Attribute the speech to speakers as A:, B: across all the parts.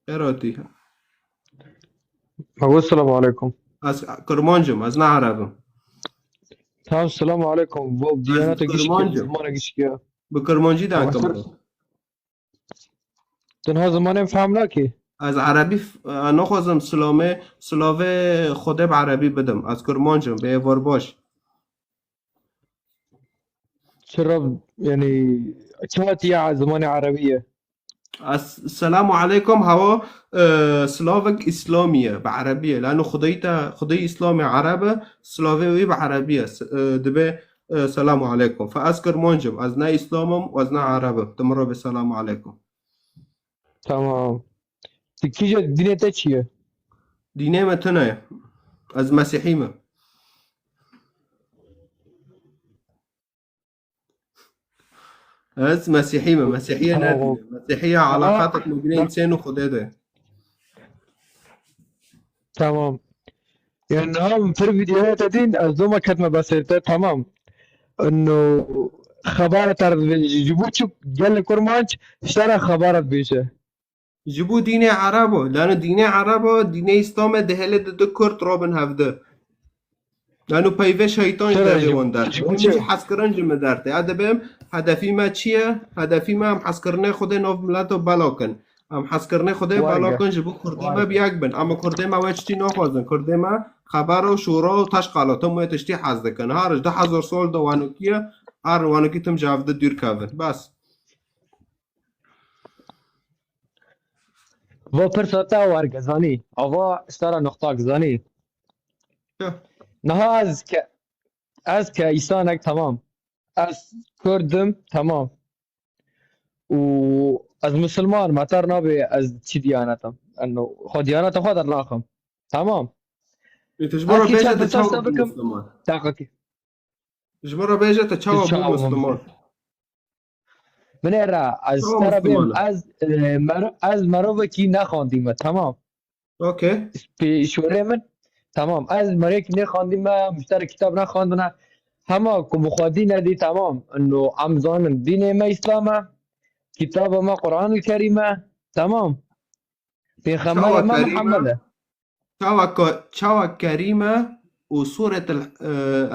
A: اراتی.
B: أقول السلام عليكم.
A: از کرمانجم، از نه عربم.
B: تمام السلام عليكم بوب
A: از
B: ديانات قشكي
A: کرمانجم.
B: زمان قشكي
A: به کرمانجی
B: أقول
A: دانکم رو.
B: تنها زمان فهم لكي
A: از عربی نخوازم سلاوه خوده به عربی بدم. از کرمانجم به ایوار باش.
B: شرب يعني كانت يا زمان عربية.
A: السلام عليكم هوا سلافك إسلامية بعربية لأنه خدي إسلامي عربة سلافي بعربية دبي سلام عليكم فأذكر منجم أزنا إسلامم وأزنا عربة تمر بالسلام عليكم.
B: تمام. تكيجا دينيتا چية؟
A: ديني متنا از مسيحيمة. از مسيحيمة مسيحية
B: تمام.
A: نادية مسيحية علاقاتك ما بين إنسان وخدي ده.
B: تمام. يعني هم في الفيديوهات دين الزوما كتمة بسيطة. تمام. انه خبرت جيبوتشو قال لك كرمانش اشترى خبرت بيشه.
A: جيبوا ديني عربة لأنه ديني عربة ديني إسلام دهلة كرت رابن هفده لانه پیوه شیطان
B: چرا
A: داده وان در
B: جيبوتشو؟
A: میشه حس کرنج مدارته اده بهم هدفی ما چیه هدفی ما هم حس کرنه خود نو ملت رو بلا کن هم حس کرنه خود بلا
B: وارقة
A: کن جبو کرده ما
B: وارقة.
A: بیاک بن اما کرده ما وچتی نخوازن کرده ما خبر و شورا و تشقالات هم تشتی حز دکن هرش 10,000 سال دو وانوکیه هر وانوکی تم جافده دیر کافن بس
B: و پرساتا وارقة زاني اوا اشترى نقطة زاني نها از كإنسانك تمام. از كردم تمام. و از مسلمان ما تر نابي از چي ديانتم انه خو ديانت خو در ناخم. تمام.
A: تجبره
B: هكي
A: بیجه
B: چند
A: تا
B: بساستا
A: چاو بو
B: بكم
A: مسلمان
B: دقيقة
A: تجبره بیجه تا چاو بو
B: تشاو
A: مسلمان
B: من را از
A: چاو
B: طرفیم
A: مسلمانه
B: از مرو کی نخواندیم تمام.
A: اوکی
B: شوره من تمام از مرو کی نخواندیم مشترک کتاب نخواندن همه که مخادی ندی تمام انه امزان دین ما اسلامه كتاب ما قرآن الكريم تمام
A: چاو
B: پیغمبر ما
A: کریمه
B: محمد.
A: تشاوى كريمة وسورة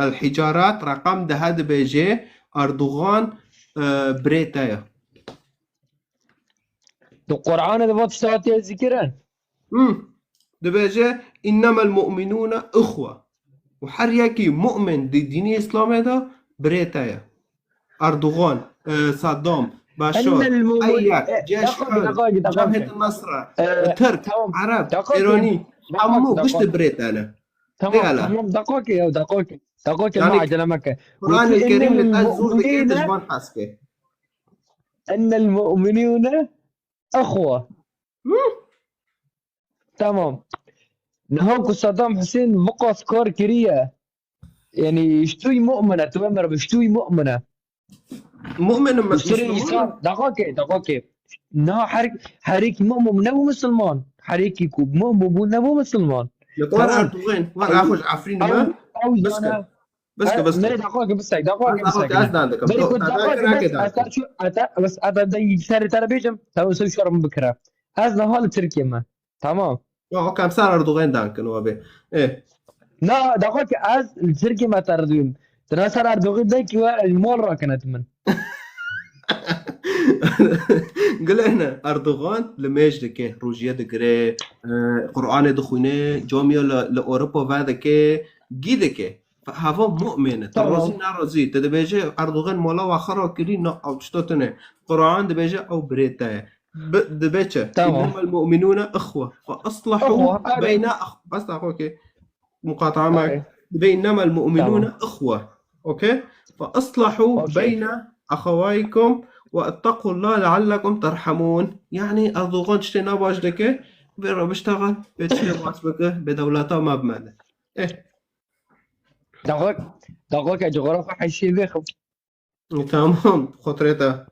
A: الحجارات رقم ده هاد بيجي أردوغان بريتايا
B: تو قرآن ده وقت ساعتي ذكران
A: ده بيجي إنما المؤمنون إخوة وحريكي مؤمن دي ديني إسلامي ده بريتايا أردوغان صدام
B: ان
A: بشار
B: المؤمن
A: أياك جيش حر جبهة
B: دقائق
A: النصر ترك
B: تمام
A: عرب
B: دقائق
A: إيراني حمو قشت
B: دقائق
A: بريت أنا
B: تمام
A: ليه
B: تمام دقائق ما
A: يعني
B: عجل مكة
A: القرآن
B: قلت إن
A: الكريم لتأزور ذكي
B: المؤمنين
A: تجبان حسكي
B: أن المؤمنون أخوة. تمام. نهوك صدام حسين بقى أفكار كريه يعني اشتوي مؤمنة تمام بشتوي مؤمنة
A: مؤمن
B: وسري
A: مسلمون
B: إسلام دقائق نه حريك مؤمن نبو مسلمان حريكي كوب مؤمن نبو مسلمان.
A: لطوان
B: تمام.
A: أردوغان وان
B: أو
A: أخوش عفرين
B: أو
A: ما
B: أو
A: بسكة
B: زانا
A: بسكة
B: مري دقائق
A: هذا أخوك
B: بس
A: أزد عندك
B: بري كنت
A: تذاكر
B: دقائق بس
A: هكذا
B: أستار شو بس أتا دي سر ترى بيجم تو سوي شو من بكرة از نهال تركيا ما تمام.
A: هو كم سنة أردوغان دانك نوابي إيه
B: لا دقائق از تركيا ما تردوين تناصر أردوغي ده كوا المول كانت من
A: قل هنا أردوغان لماش دكه روجيا دكري قرآن دخونه جامعة لأوروبا وذاك جيدك فهذا مؤمن ترازي
B: تمام.
A: نرازي تدبيجي أردوغان مولا وآخر كري أو شتوتنه قرآن دبيجي أو بريتا دبيجي
B: تمام
A: إنما المؤمنون أخوة فأصلحوا
B: أخوة
A: بين
B: أري
A: بس أخوك مقاطعة معك
B: أري
A: بينما المؤمنون
B: تمام.
A: أخوة أوكي فأصلحوا
B: أوكي
A: بين أخويكم واتقوا الله لعلكم ترحمون يعني أردوغان تشتي نباش دكي بيرو بيشتغل بيتشتي باسبكه بدولته ما بمعنى إيه
B: دقائق جغرافيا حيشي بيخو
A: تمام خطرته